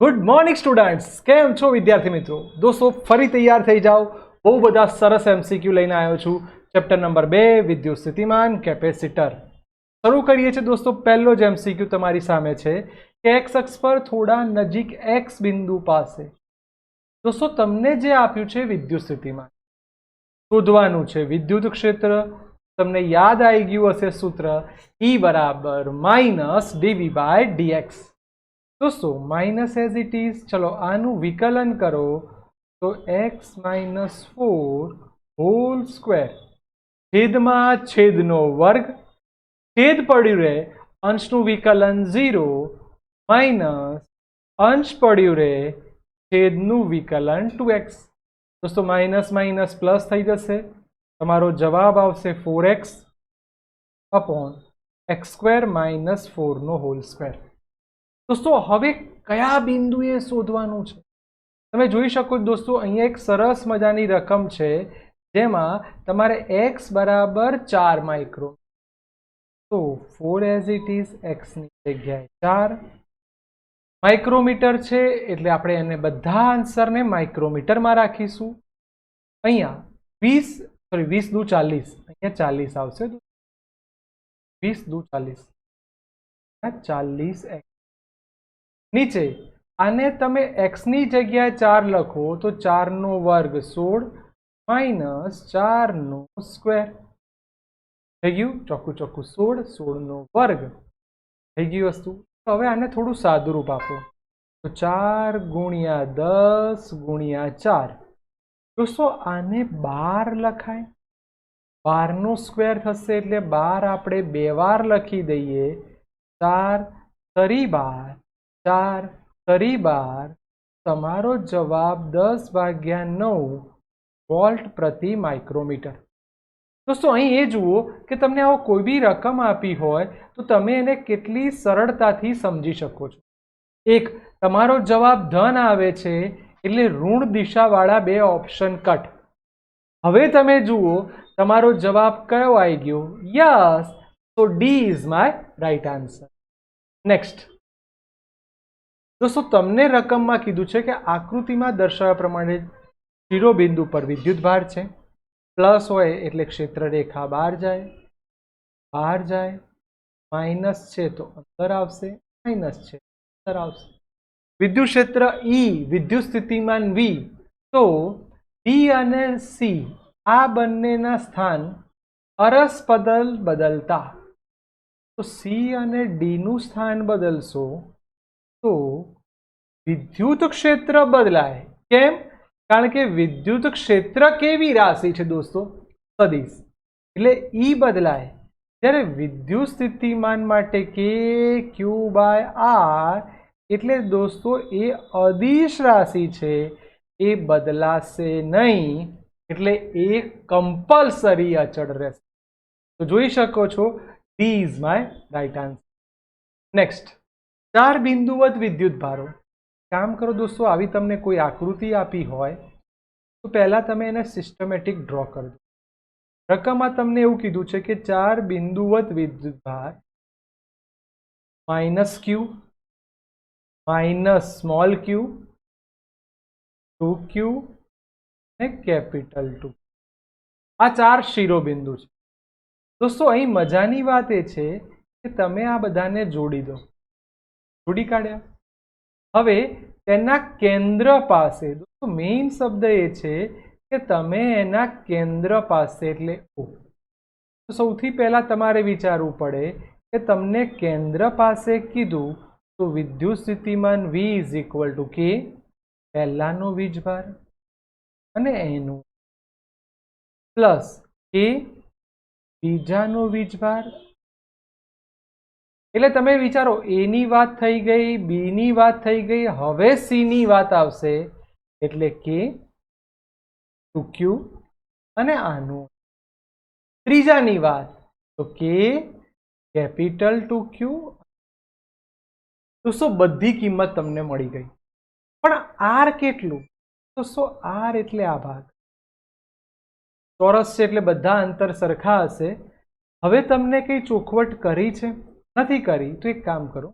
Good morning students, केम छो विद्यार्थी मित्रों। दोस्तों फरी तैयार थई जाओ। बहु बधा सरस एमसीक्यू लईने आव्यो छुं। चेप्टर नंबर 2 विद्युत स्थितिमान केपेसिटर शुरू करीए छे। दोस्तों पहलो ज एमसीक्यू तमारी सामे छे के एक्स अक्ष पर थोड़ा नजीक एक्स बिंदु पासे दोस्तों तमने जे आप्युं छे विद्युत स्थितिमान शोधवानुं छे विद्युत क्षेत्र। तमने याद आई गयुं हशे सूत्र E बराबर माइनस dV बाय dx। दोस्तों माइनस एज इट इज, चलो आनु विकलन करो तो x माइनस 4 होल स्क्वेर छेदमा छेदनो वर्ग छेद पड्યું रे अंशનું વિકલન 0 માઇનસ અંશ પડ્યું રે છેદનું વિકલન 2x। दोस्तों माइनस माइनस प्लस થઈ જશે। તમારો જવાબ આવશે 4x upon x square minus 4 નો હોલ સ્ક્વેર। दोस्तों हवे कया बिंदुए शोधवानुं छे तमे जोई शको दोस्तों अहींया एक सरस मजानी रकम छे जेमां तमारे x बराबर 4 माइक्रो तो 4 एज इट इज x ની જગ્યાએ 4 माइक्रोमीटर छे એટલે આપણે એને બધા આન્સરને માઇક્રોમીટરમાં રાખીશું। અહીંયા 20 દુ 40 અહીંયા 40 આવશે। 20 દુ 40 40 x नीचे आने तमे x नी जग्याए 4 लखो तो 4 नो वर्ग 16 माइनस 4 नो स्क्वेर थई गयुं। चोख्खुं चोख्खुं 16 नो वर्ग थई गई वस्तु। तो हवे आने थोड़ुं सादुं रूप आपो तो 4 गुणिया 10 गुणिया 4। दोस्तों आने 12 लखाय। 12 नो स्क्वेर थशे एटले 12 आपणे 2 वार लखी दईए। 4 तरी 12 4 तरी 12 तमारो जवाब 10/9 वोल्ट प्रति माइक्रोमीटर। दोस्तों अहीं ए जुओ कि तमने आवो कोई बी रकम आपी होय तो तमे एने केटली सरळताथी समजी शको छो। एक तमारो जवाब धन आवे छे एटले ऋण दिशावाळा 2 ऑप्शन कट। हवे तमे जुओ तमारो जवाब कयो आई गयो? यस, तो D is my right answer. Next दोस्तों तमने रकम में कीधुं छे कि आकृति में दर्शाव्या प्रमाणे शिरोबिंदु पर विद्युत भार छे। प्लस होय एटले क्षेत्र रेखा बहार जाए माइनस छे तो अंदर आवशे माइनस छे अंदर आवशे। विद्युत क्षेत्र ई विद्युत स्थितिमान V तो D अने C आ बंनेना स्थान अरसपदल बदलता तो C अने D नु स्थान बदलशो तो विद्युत क्षेत्र बदलाय। केम? कारण के विद्युत क्षेत्र केवी राशि छे दोस्तों? सदिश એટલે E बदलाय। त्यारे विद्युत स्थितिमान माटे K Q बाय R એટલે दोस्तों ए अदिश राशि छे ए बदलाशे नहीं એટલે ए कंपल्सरी अचल रहेशे। तो जोई शको छो D is my right answer. Next 4 बिंदुवत विद्युत भारो। काम करो दोस्तों आवी तमने कोई आकृति आपी होय तो पहला तमे एने सिस्टमेटिक ड्रॉ कर दो। रकम में तमने एवुं कीधुं छे कि 4 बिंदुवत विद्युत भार minus Q minus small Q 2q ने कैपिटल 2 आ 4 शिरोबिंदु छे। दोस्तों अहीं मजानी वात ए छे कि तमे आ बधाने जोड़ी दो। जोड़ी काढ्या। हवे तेना केंद्र पासे दोस्तों मेन शब्द ए छे कि तमे एना केंद्र पासे एटले O। तो सौथी पहला तमारे विचारवुं पड़े कि तमने केंद्र पासे कीधुं तो विद्युत स्थितिमान V is equal to K पहलानो वीजभार अने एनु प्लस K बीजानो वीजभार। એટલે તમે વિચારો A ની વાત થઈ ગઈ, B ની વાત થઈ ગઈ, હવે C ની વાત આવશે એટલે K 2Q અને આનું ત્રીજાની વાત તો K કેપિટલ 2Q। दोस्तों बधी किंमत तमने मળી गई पण R કેટલું? दोस्तों R એટલે આ ભાગ ચોરસ છે એટલે બધા અંતર સરખા હશે। હવે તમને કઈ ચોખવટ કરી છે? નથી કરી तो एक काम करो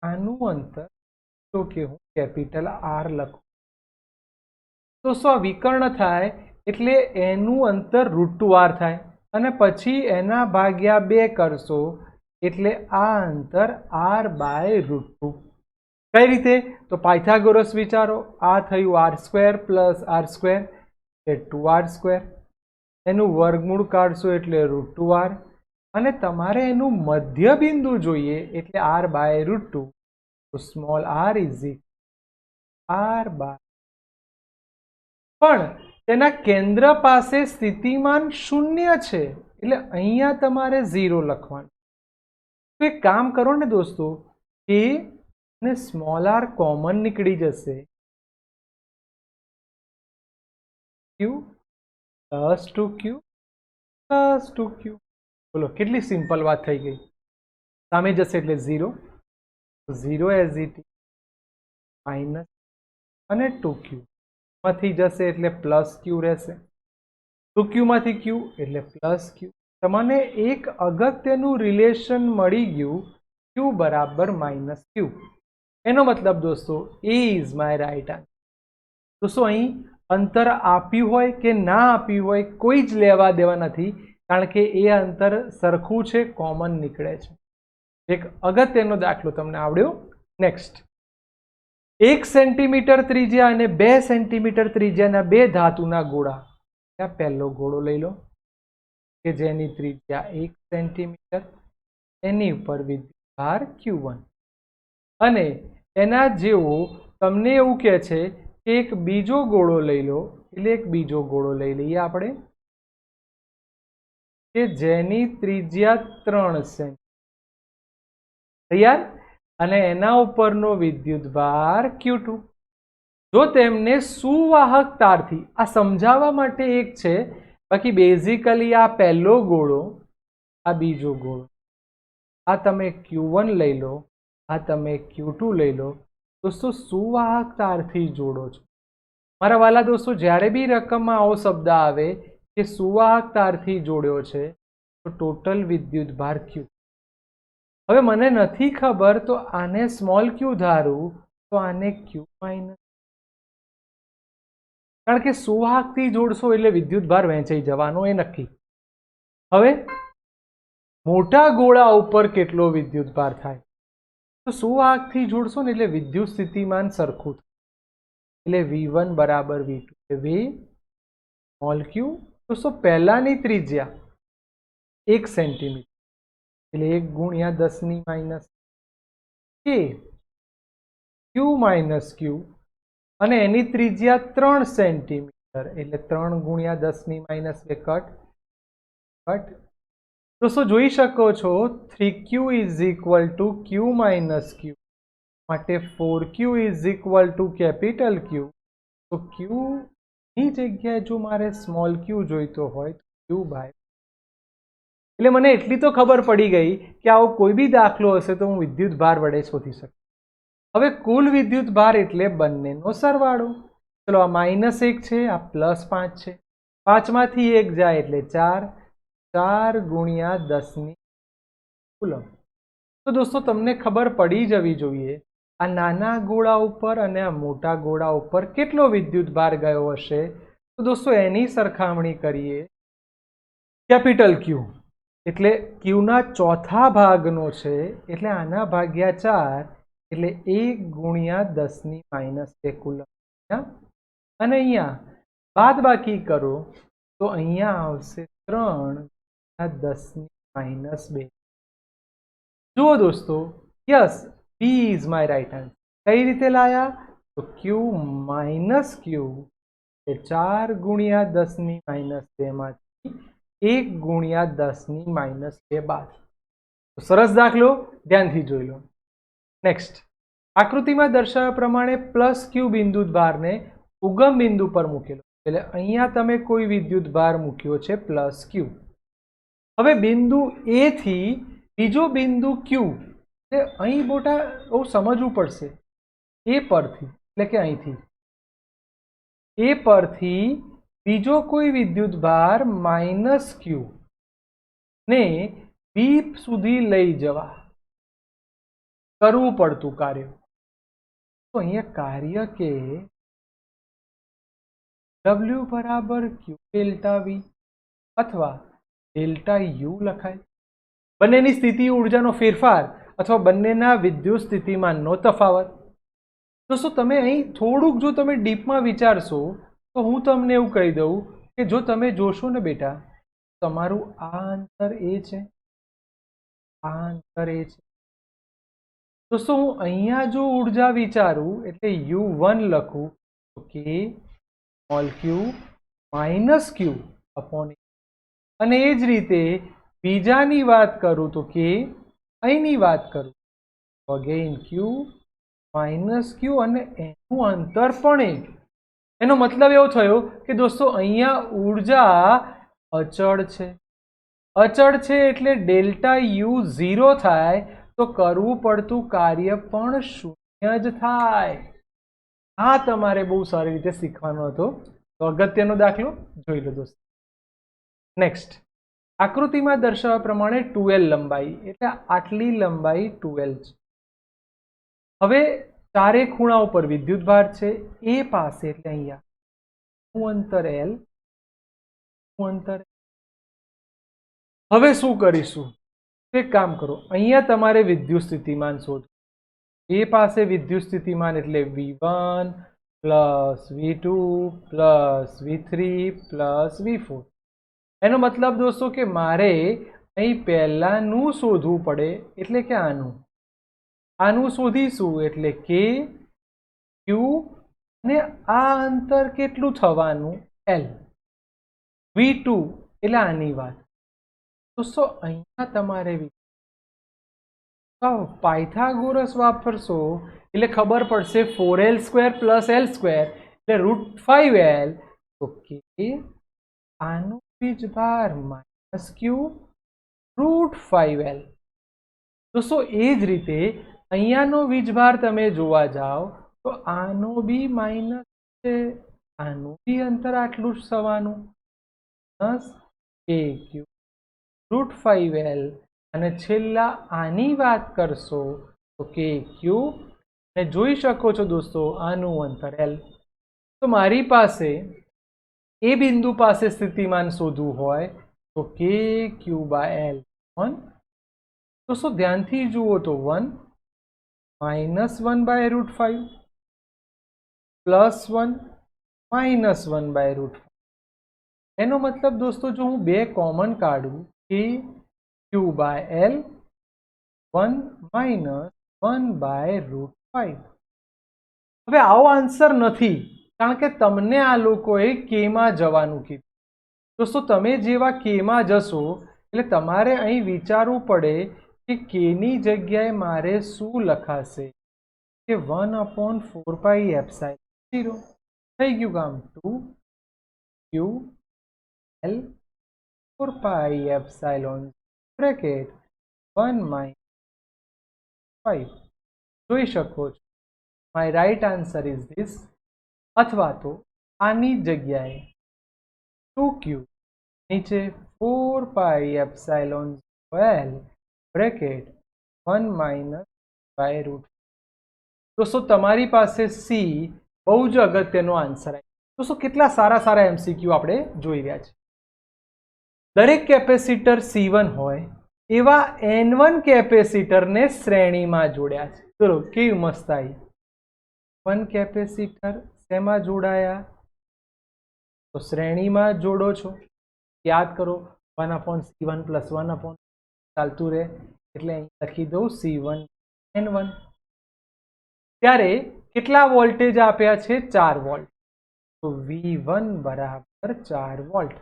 आनु अंतर તો કે હું કેપિટલ આર લખું તો શું વિકર્ણ થાય એટલે એનું અંતર √2r થાય અને પછી એના ભાગ્યા 2 કરશો એટલે આ અંતર r/√2 કઈ રીતે તો પાયથાગોરસ વિચારો આ થયું r² + r² એટલે 2r². એનું વર્ગમૂળ કાઢશો એટલે √2r અને તમારે એનું મધ્ય બિંદુ જોઈએ એટલે r/√2 તો સ્મોલ r ઇઝ r/, પણ તેના કેન્દ્ર પાસે સ્થિતિમાન 0 છે એટલે અહીંયા તમારે 0 લખવાનું. તો એક કામ કરો ને દોસ્તો કે ને સ્મોલ r કોમન નીકળી જશે q plus 2q plus 2q. બોલો કેટલી સિમ્પલ વાત થઈ ગઈ. સામે જશે એટલે 0 0 એઝ ઇટ માઇનસ અને 2q માંથી જશે એટલે પ્લસ q રહેશે 2q માંથી q એટલે પ્લસ q. તમને એક અગત્યનું રિલેશન મળી ગયું q બરાબર -q. એનો મતલબ દોસ્તો એ ઇઝ માય રાઈટ આન્સર. દોસ્તો અહીં અંતર આપ્યું હોય કે ના આપ્યું હોય કોઈ જ લેવા દેવા નથી કારણ કે એ અંતર સરખું છે કોમન નીકળે છે. એક અગત્યનો દાખલો તમને આવડ્યો. નેક્સ્ટ 1 સેન્ટીમીટર ત્રિજ્યા અને 2 સેન્ટીમીટર ત્રિજ્યાના બે ધાતુના ગોળા. ત્યાં પહેલો ગોળો લઈ લો કે જેની ત્રિજ્યા 1 સેન્ટીમીટર એની ઉપર વિદ્યુતભાર q1 અને એના જેવો તમને એવું કહે છે કે એક બીજો ગોળો લઈ લો એટલે એક બીજો ગોળો લઈ લઈએ આપણે કે જેની ત્રિજ્યા 3 સેન્ટીમીટર. તૈયાર અને એના ઉપરનો વિદ્યુતભાર q2. જો તેમને સુવાહક તારથી આ સમજાવવા માટે એક છે બાકી બેઝિકલી આ પહેલો ગોળો આ બીજો ગોળો આ તમે q1 લઈ લો આ તમે q2 લઈ લો દોસ્તો સુવાહક તારથી જોડો છો. મારા વાલા દોસ્તો જ્યારે બી રકમમાં આવો શબ્દ આવે કે સુવાહક તારથી જોડ્યો છે તો ટોટલ વિદ્યુતભાર q. હવે મને નથી ખબર તો આને સ્મોલ q ધારું તો આને q માઇનસ કારણ કે સુવાહકથી જોડશો એટલે વિદ્યુતભાર વહેંચાઈ જવાનો એ નક્કી. હવે મોટા ગોળા ઉપર કેટલો વિદ્યુતભાર થાય તો સુવાહકથી જોડશો ને એટલે વિદ્યુત સ્થિતિમાન સરખું થાય એટલે v1 બરાબર v2 એટલે v સ્મોલ q. દોસ્તો પહેલાની ત્રિજ્યા 1 સેન્ટીમીટર એટલે 1 ગુણ્યા 10⁻⁻ k q માઇનસ q અને એની ત્રિજ્યા 3 સેન્ટીમીટર એટલે 3 ગુણ્યા 10⁻2 કટ કટ. દોસ્તો જોઈ શકો છો 3q is equal two q minus q માટે 4q is equal two capital q. તો q ની જગ્યાએ જો મારે સ્મોલ q જોઈતો હોય તો q બાય એટલે મને એટલી તો ખબર પડી ગઈ કે આવો કોઈ બી દાખલો હશે તો હું વિદ્યુતભાર વડે શોધી શકું. હવે કુલ વિદ્યુતભાર એટલે બંનેનો સરવાળો. ચલો આ -1 છે આ +5 છે 5 માંથી 1 જાય એટલે 4 4 ગુણ્યા 10 કુલમ. તો દોસ્તો તમને ખબર પડી જવી જોઈએ આ નાના ગોળા ઉપર અને આ મોટા ગોળા ઉપર કેટલો વિદ્યુતભાર ગયો હશે. તો દોસ્તો એની સરખામણી કરીએ કેપિટલ q એટલે q ના ચોથા ભાગનો છે એટલે આના ભાગ્યા 4 એટલે 1 ગુણ્યા 10⁻2 કુલમ. અને અહીંયા બાદબાકી કરો તો અહીંયા આવશે 3 10⁻2. જુઓ દોસ્તો yes b is my right answer. કઈ રીતે લાયા તો q માઇનસ q એ 4 ગુણ્યા 10⁻2 માંથી 1 ગુણ્યા 10⁻2 બાદ. સરસ દાખલો ધ્યાનથી જોઈ લો. નેક્સ્ટ આકૃતિમાં દર્શાવ્યા પ્રમાણે +q વિદ્યુતભારને ઉગમ બિંદુ પર મૂકેલો એટલે અહીંયા તમે કોઈ વિદ્યુતભાર મૂક્યો છે +q. હવે બિંદુ a થી બીજો બિંદુ q એટલે અહીં મોટા બહુ સમજવું પડશે એ પરથી એટલે કે અહીંથી એ પરથી બીજો કોઈ વિદ્યુતભાર -q ને b સુધી લઈ જવા કરવું પડતું કાર્ય. તો અહીંયા કાર્ય કે W બરાબર Q ડેલ્ટા V અથવા ડેલ્ટા U લખાય. બંનેની સ્થિતિ ઉર્જાનો ફેરફાર અથવા બંનેના વિદ્યુત સ્થિતિમાનનો તફાવત. દોસ્તો તમે અહીં થોડુંક જો તમે ડીપમાં વિચારશો તો હું તમને એવું કહી દઉં કે જો તમે જોશો ને બેટા, તમારું આ અંતર એ છે, આ અંતર એ છે. દોસ્તો હું અહીંયા જો ઉર્જા વિચારું એટલે U1 લખું તો કે સ્મોલ ક્યુ માઇનસ ક્યુ અપોન, અને એ જ રીતે બીજાની વાત કરું તો કે અહીંની વાત કરું તો અગેઇન ક્યુ માઇનસ ક્યુ અને એનું અંતર પણ એક. એનો મતલબ એવો થયો કે દોસ્તો અહીંયા ઉર્જા અચળ છે. અચળ છે એટલે ડેલ્ટા યુ 0 થાય તો કરવું પડતું કાર્ય પણ શૂન્ય જ થાય. આ તમારે બહુ સારી રીતે શીખવાનો હતો. તો અગત્યનો દાખલો જોઈ લો દોસ્તો. નેક્સ્ટ, આકૃતિમાં દર્શાવ્યા પ્રમાણે 2L લંબાઈ એટલે આટલી લંબાઈ 2L છે. હવે ચારે ખૂણા ઉપર વિદ્યુતભાર છે એ પાસે એટલે અહીંયા હું અંતર L, હું અંતર. હવે શું કરીશું? એક કામ કરો, અહીંયા તમારે વિદ્યુત સ્થિતિમાન શોધો. એ પાસે વિદ્યુત સ્થિતિમાન એટલે V1 plus V2 plus V3 plus V4. એનો મતલબ દોસ્તો કે મારે અહીં પહેલાનું શોધવું પડે એટલે કે આનું શોધીશું એટલે કે Q અને આ અંતર કેટલું થવાનું L. V2 એટલે આની વાત. દોસ્તો અહીંયા તમારે પાયથાગોરસ વાપરશો એટલે ખબર પડશે 4L² પ્લસ L² એટલે √5L. તો કે આનો વીજભાર માઇનસ Q √5L. દોસ્તો એ જ રીતે અહીંયાનો વીજભાર તમે જોવા જાઓ તો આનો બી માઇનસ છે, આનું બી અંતર આટલું જ થવાનું પ્લસ KQ √5L. અને છેલ્લા આની વાત કરશો તો KQ, અને જોઈ શકો છો દોસ્તો આનું અંતર L. તો મારી પાસે એ બિંદુ પાસે સ્થિતિમાન શોધવું હોય તો KQ/L 1. દોસ્તો ધ્યાનથી જુઓ તો 1 -1/√5 +1 -1/√5. એનો મતલબ દોસ્તો જો હું બે કોમન કાઢું KQ/L 1 -1/√5. હવે આવો આન્સર નથી કારણ કે તમને આ લોકોએ K માં જવાનું કીધું. દોસ્તો તમે જેવા K માં જશો એટલે તમારે અહીં વિચારવું પડે કે K ની જગ્યાએ મારે શું લખાશે કે 1/4πε0 થઈ ગયું કામ. 2QL 4πε bracket 1 - 5. જોઈ શકો છો my right answer is this. અથવા તો આની જગ્યાએ 2Q નીચે 4πε0L બ્રેકેટ 1 - દોસ્તો તમારી પાસે સી બહુ જ અગત્યનો આન્સર આવ્યો. દોસ્તો કેટલા સારા સારા MCQ આપણે જોઈ રહ્યા છે. દરેક કેપેસિટર C1 હોય એવા N1 કેપેસિટરને શ્રેણીમાં જોડ્યા છે. ચલો કેવી મસ્ત આવી. 1 કેપેસિટર શેમાં જોડાયા તો શ્રેણીમાં જોડો છો. યાદ કરો 1/C1 + 1 ચાલતું રહે એટલે અહીં લખી દઉં C1 N1. ત્યારે કેટલા વોલ્ટેજ આપ્યા છે? 4 વોલ્ટ. તો V1 બરાબર 4 વોલ્ટ.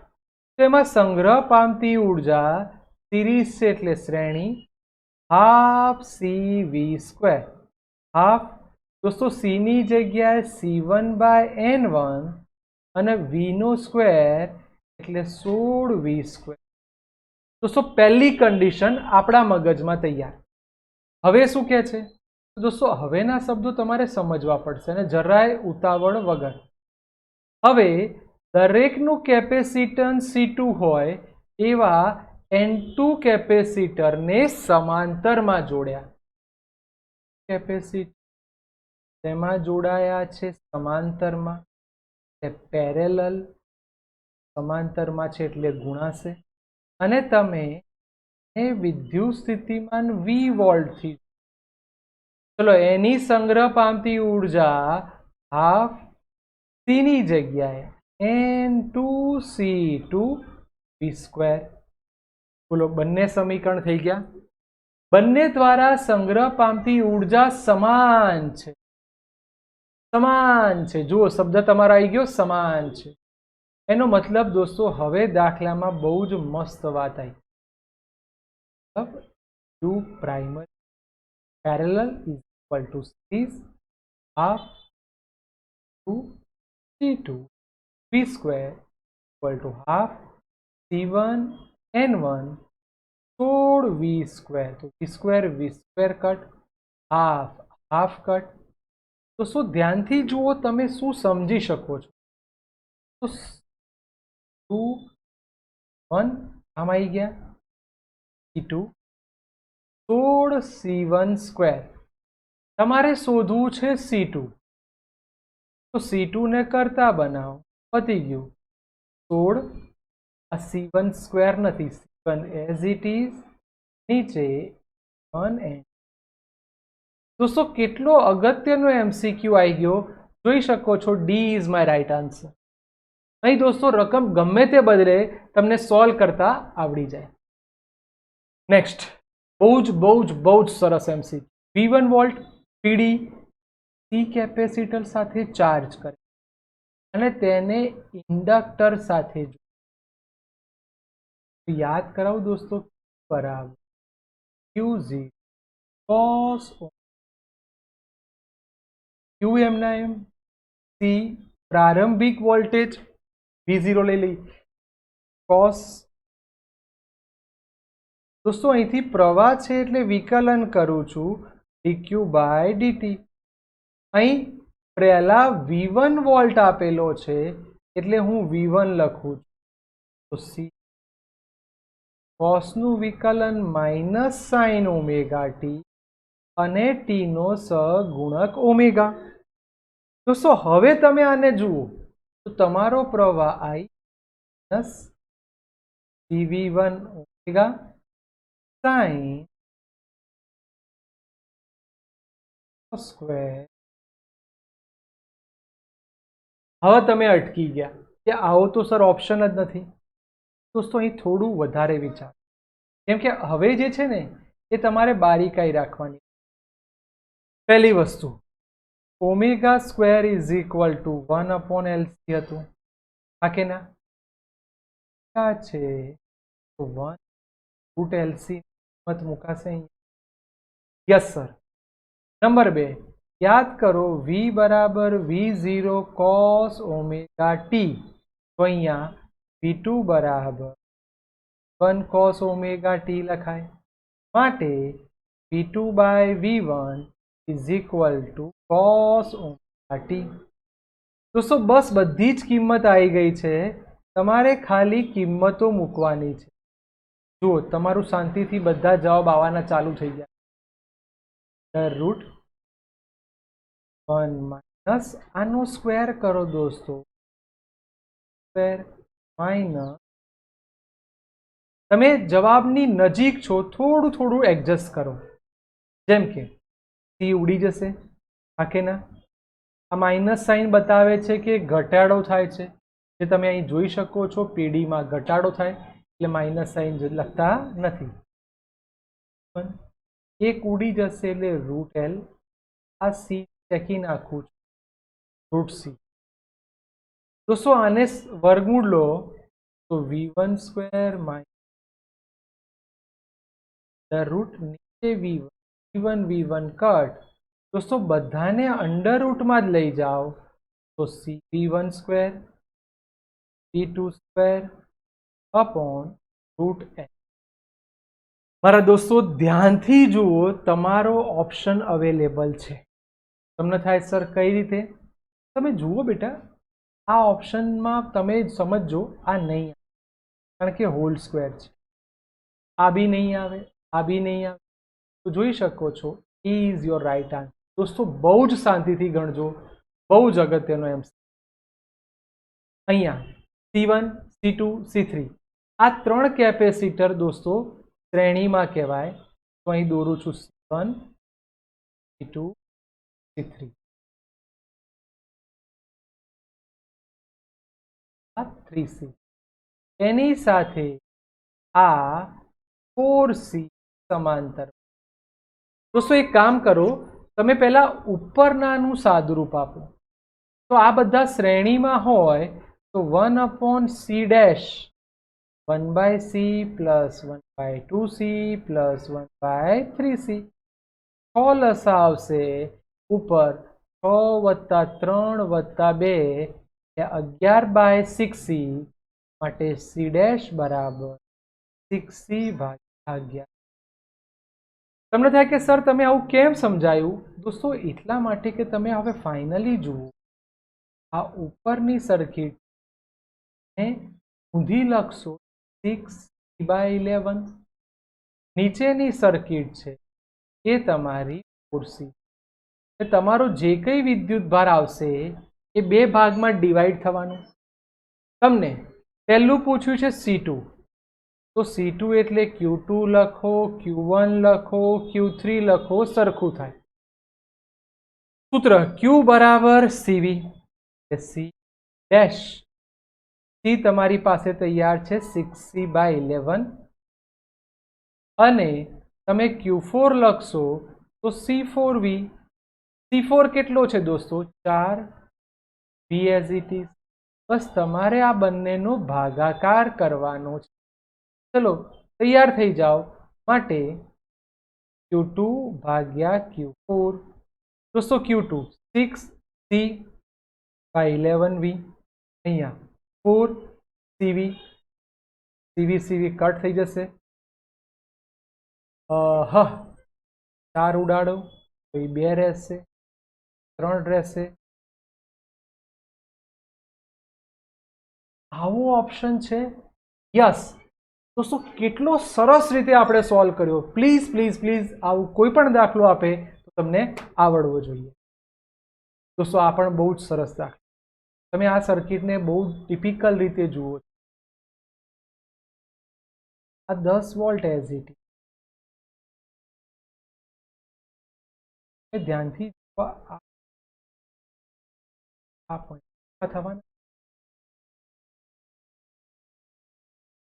તો એમાં સંગ્રહ પામતી ઉર્જા સિરીઝ છે એટલે શ્રેણી ½ CV². હાફ દોસ્તો C ની જગ્યાએ C1/N1 અને V નો સ્ક્વેર એટલે 16V². દોસ્તો પહેલી કન્ડિશન આપણા મગજમાં તૈયાર. હવે શું કહે છે દોસ્તો? હવેના શબ્દો તમારે સમજવા પડશે અને જરાય ઉતાવળ વગર. હવે દરેકનું કેપેસિટન્સ C2 હોય એવા N2 કેપેસિટરને સમાંતરમાં જોડ્યા. કેપેસિટર તેમાં જોડાયા છે સમાંતરમાં, પેરેલલ, સમાંતરમાં છે એટલે ગુણાશે, અને તમે વિદ્યુત સ્થિતિમાન V વોલ્ટથી, ચલો એની સંગ્રહ પામતી ઉર્જા હાફ C ની જગ્યાએ N2C2V². બોલો, બંને સમીકરણ થઈ ગયા. બંને દ્વારા સંગ્રહ પામતી ઉર્જા સમાન છે. સમાન છે, જુઓ શબ્દ તમારો આવી ગયો, સમાન છે. એનો મતલબ દોસ્તો હવે દાખલામાં બહુ જ મસ્ત વાત આવી. U primary parallel is equal to series half to C2 V² equal to half C1 N1 16 V². તો V² cut, half half cut. તો શું ધ્યાનથી જુઓ, તમે શું સમજી શકો છો? તો 2 1 આમ આવી ગયા, C2 16 C1². તમારે શોધવું છે C2, તો C2 ને કરતા બનાવો, પતી ગયું. 16 આ C1² નથી, C1 એઝ ઇટ ઇઝ, નીચે 1 n. દોસ્તો કેટલો અગત્યનો MCQ આવી ગયો, જોઈ શકો છો. D is my right answer. અહીં દોસ્તો રકમ ગમે તે બદલે તમને સોલ્વ કરતા આવડી જાય. નેક્સ્ટ, બહુ જ સરસ MCQ. V1 વોલ્ટ પીડી સી કેપેસિટર સાથે ચાર્જ કરે અને તેને ઇન્ડક્ટર સાથે યાદ કરાવું દોસ્તો, બરાબર QZ cos Q એમના એમ, સી પ્રારંભિક વોલ્ટેજ V0 લઈ લઈ, cos. દોસ્તો અહીંથી પ્રવાહ છે એટલે વિકલન કરું છું, dq બાય dt. અહીં પહેલા V1 વોલ્ટ આપેલો છે એટલે હું V1 લખું છું, તો સી કોસનું વિકલન માઇનસ સાઇન ઓમેગા ટી અને ટી નો સહગુણક ઓમેગા. દોસ્તો હવે તમે આને જુઓ તો તમારો પ્રવાહ I plus CV1 omega sine square. હવે તમે અટકી ગયા કે આવો તો સર ઓપ્શન જ નથી. દોસ્તો અહીં થોડું વધારે વિચાર, કેમ કે હવે જે છે ને એ તમારે બારીકાઈ રાખવાની. પહેલી વસ્તુ, omega square is equal two 1/LC હતું, હા કે ના? આ છે તો 1√LC મત મુકાશે અહીં. Yes sir. નંબર 2, યાદ કરો V બરાબર V0 cos ઓમેગા ટી, તો અહીંયા V2 બરાબર 1 cos ઓમેગા ટી લખાય. માટે V2 by V1 is equal to cos omega T. દોસ્તો બસ બધી જ કિંમત આવી ગઈ છે, તમારે ખાલી કિંમતો મૂકવાની છે. જુઓ તમારું શાંતિથી બધા જવાબ આવવાના ચાલુ થઈ ગયા. રૂટ 1 માઇનસ આનો સ્ક્વેર કરો દોસ્તો, સ્ક્વેર માઇનસ, તમે જવાબની નજીક છો, થોડું એડજસ્ટ કરો. જેમ કે સી ઉડી જશે, હા કે ના? આ માઇનસ સાઇન બતાવે છે કે ઘટાડો થાય છે, જે તમે અહીં જોઈ શકો છો. પીડીમાં ઘટાડો થાય એટલે માઇનસ સાઇન લખતા નથી. એક ઉડી જશે એટલે રૂટ L. આ સી ચેકી નાખું છું, રૂટ સી. દોસ્તો આને વર્ગમૂળ લો તો V1² માઇનસ રૂટ નીચે V1 V1 કટ. દોસ્તો બધાને અંડર રૂટમાં જ લઈ જાઓ તો CV1² V2² upon route N. મારા દોસ્તો ધ્યાનથી જુઓ, તમારો ઓપ્શન અવેલેબલ છે. તમને થાય સર કઈ રીતે? તમે જુઓ બેટા, આ ઓપ્શનમાં તમે સમજો, આ નહીં આવે કારણ કે હોલ સ્ક્વેર છે. આ બી નહીં આવે, આ બી નહીં આવે. તો જોઈ શકો છો, ઇઝ યોર રાઈટ આન્સર. दोस्तों बहु ज शांतिथी गणजो, बहु ज अगत्यनो एम अहींया C1 C2 C3 आ 3 केपेसिटर दोस्तों श्रेणी में कहेवाय। तो अहीं दोरू छुं C1 C2 C3 आ 3C एनी साथे आ 4C समांतर। दोस्तों एक काम करो, तमे पहला उपरनानुं सादुरूप आपो। तो आ बधा श्रेणी में होय तो 1/c dash 1/c plus 1/2c plus 1/3c 6 लसा आवशे ऊपर 6 वत्ता 3 वत्ता 2 ए 11/6c माटे c डैश बराबर 6c भाग्या 11। तमने थाय के सर तमे आवुं केम समजायुं? दोस्तों एटला माटे के तमे हवे फाइनली जुओ आ उपरनी सर्किट ने ऊंधी लखशो 6c/11, नीचेनी सर्किट छे ए तमारी 4c। तमारो जे कई विद्युत भार आवशे ए बे भागमां डिवाइड थवानुं। तमने पहेલું पूछ्युं छे C2, तो C2 एटले Q2 लखो, Q1 लखो, Q3 लखो, सरखुं थाय। सूत्र Q बराबर CV, C डैश C तमारी पासे तैयार छे 6c/11 अने तमे Q4 लखशो तो C4V। C4 केटलो छे दोस्तों? 4 V एज इट इज। बस तमारे आ बंनेनो भागाकार करवानो छे। चलो तैयार थई जाओ। माटे Q2 भाग्या Q4। दोस्तों Q2 6c/11V अहींया 4CV CV कट थई जशे। हाँ 4 उडाड़ो तो 2 रहेशे, 3 रहेशे। आवो ऑप्शन छे। यस दोस्तों केटलो सरस रीते आपणे सॉल्व कर्यो। प्लीज प्लीज प्लीज आवुं कोई पण दाखलो आपे तो तमने आवडवो जोईए। दोस्तों आ पण बहु ज सरस दाखलो। तमे आ सर्किट ने बहु टिपिकल रीते जुओ। आ 10 वोल्ट एज इट इज। ध्यानथी थवाना।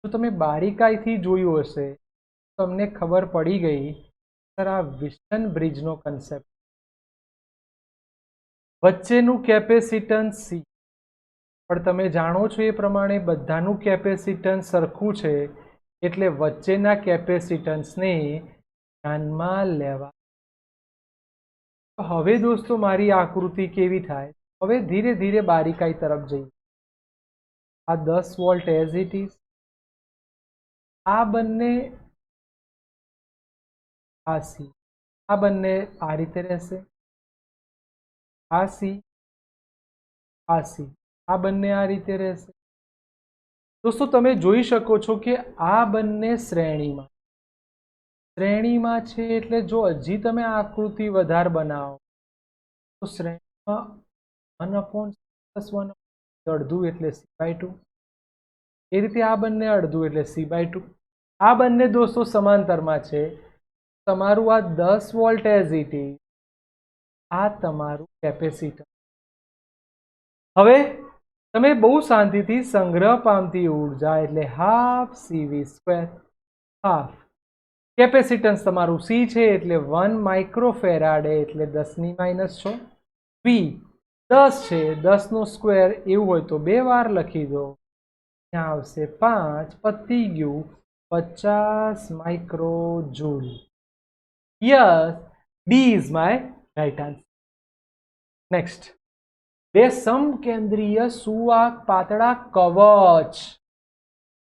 तो तमे बारीकाईथी जोयुं हशे तमने खबर पड़ी गई सर आ विल्सन ब्रिजनो कन्सेप्ट। वच्चेनुं केपेसिटन्स C, पण तमे जाणो छो ए प्रमाणे बधानुं केपेसिटन्स सरखुं छे एटले वच्चेना केपेसिटन्सने ध्यानमां लेवा। हवे दोस्तों मारी आकृति केवी थाय? हवे धीरे धीरे बारीकाई तरफ जईए। आ 10 वोल्ट एज इट इज। आ बंने आ C, आ बंने आ रीते रहेशे। आ C आ C आ बंने आ रीते रहेशे। दोस्तों तमे जोई शको छो के आ बंने श्रेणीमां छे एटले जो हजी तमे आकृति वधार बनावो तो श्रेणीमां 1/1 अर्धुं एटले C/2 ए रीते आ बंने अर्धुं एटले C/2। आ बंने दोस्तों समांतरमां छे। तमारुं आ 10 वोल्ट एज इट इज। आ तमारुं केपेसिटर। हवे तमे बहु शांतिथी संग्रह पामती ऊर्जा एटले हाफ CV²। हाफ केपेसिटन्स तमारुं C छे एटले 1 माइक्रोफेराडे एटले 10⁻6। V 10 छे, 10 नो स्क्वेर एवुं होय तो 2 वार लखी दो। त्यां आवशे 5 पती गयुं 50 micro joule. Yes D is my right answer. Next, बे समकेंद्रीय सुवाहक पातळा कवच।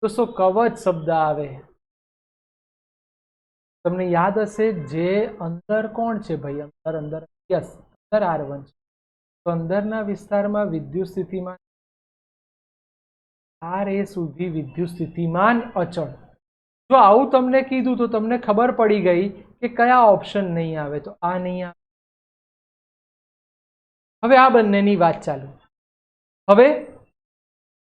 दोस्तों कवच शब्द आवे तमने याद हशे जे अंदर कोण छे भाई? अंदर अंदर यस अंदर R1 छे। तो अंदरना विस्तारमां विद्युत स्थितिमान RA सुधी विद्युत स्थितिमान अचल। जो आवुं तमने कीधुं तो तमने खबर पड़ी गई कि कया ऑप्शन नहीं आवे। तो आ नहीं आवे, હવે આ બંનેની વાત ચાલુ. હવે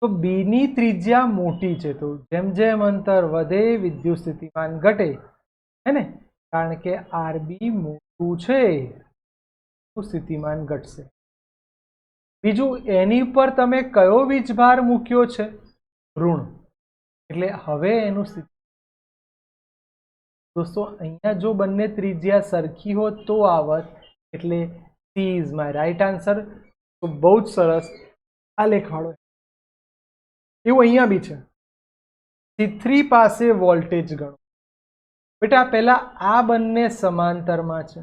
તો બીની ત્રિજ્યા મોટી છે, તો જેમ જેમ અંતર વધે વિદ્યુત સ્થિતિમાન ઘટે, હે ને, કારણ કે આરબી મોટું છે તો સ્થિતિમાન ઘટશે. બીજું, એની પર તમે કયો વીજભાર મૂક્યો છે? ઋણ. એટલે હવે એનું દોસ્તો અહીંયા જો બંને ત્રિજ્યા સરખી હોત તો આવત, એટલે she is my right answer. તો બહુ જ સરસ. આ લેખવાળો એવું અહીંયા બી છે. C3 પાસે વોલ્ટેજ ગણો. બેટા પહેલા આ બંને સમાંતરમાં છે,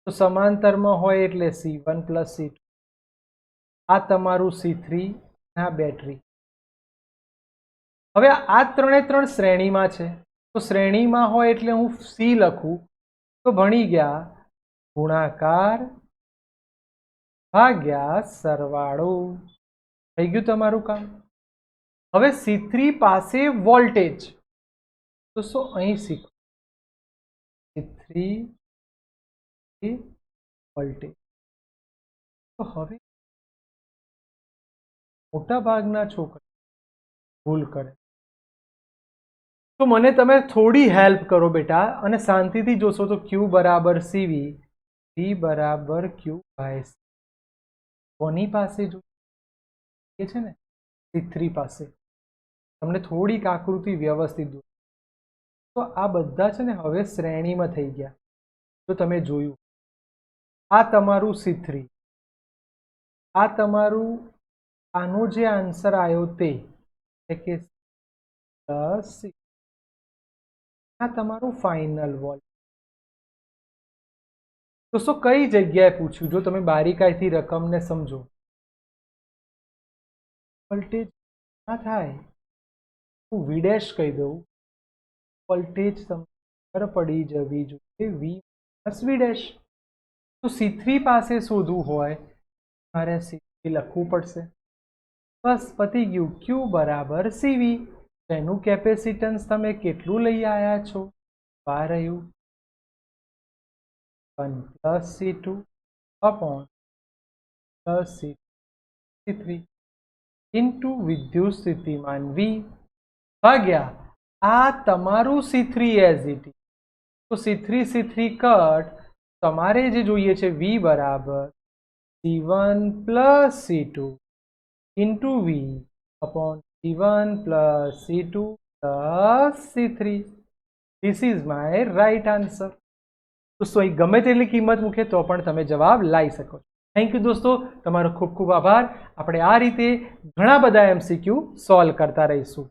તો સમાંતરમાં હોય એટલે C1 + C2. આ તમારું C3, આ બેટરી. હવે આ ત્રણે ત્રણ શ્રેણીમાં છે, તો શ્રેણીમાં હોય એટલે હું C લખું તો ભણી ગયા ગુણાકાર ભાગ્યા સરવાળો. થઈ ગયું તમારું કામ. હવે C3 પાસે વોલ્ટેજ, તો શું અહીં શીખો C3 વોલ્ટેજ. તો હવે મોટા ભાગના છોકરા ભૂલ કરે, તો મને તમે થોડી હેલ્પ કરો બેટા, અને શાંતિથી જોશો તો Q = CV, V = Q/C. કોની પાસે જોઈએ છે ને? C3 પાસે. તમને થોડીક આકૃતિ વ્યવસ્થિત દો. તો આ બધા છે ને હવે શ્રેણીમાં થઈ ગયા. તો તમે જોયું, આ તમારું C3, આ તમારું, આનો જે આન્સર આવ્યો તે કે C, આ તમારું ફાઇનલ વોલ્ટેજ. દોસ્તો કઈ જગ્યાએ પૂછ્યું? જો તમે બારીકાઈથી રકમને સમજો, વોલ્ટેજ ના થાય, હું V' કહી દઉં, વોલ્ટેજ ખબર પડી જવી જોઈએ V + V'. તો C3 પાસે શોધવું હોય મારે C3 લખવું પડશે. બસ પતી ગયું. Q = CV. એનું કેપેસિટન્સ તમે કેટલું લઈ આવ્યા છો? આ રહ્યું 1 + C2 + C3 ઇન્ટુ વિદ્યુત સ્થિતિમાન V ભાગ્યા આ તમારું C3 એઝ ઇટ ઇઝ. તો C3 કટ, તમારે જે જોઈએ છે V = C1 + C2 into V C1 + C2 + C3. This is my right answer. દોસ્તો અહીં ગમે તેટલી કિંમત મૂકે તો પણ તમે જવાબ લાવી શકો છો. થેન્ક યુ દોસ્તો, તમારો ખૂબ ખૂબ આભાર. આપણે આ રીતે ઘણા બધા MCQ સોલ્વ કરતા રહીશું.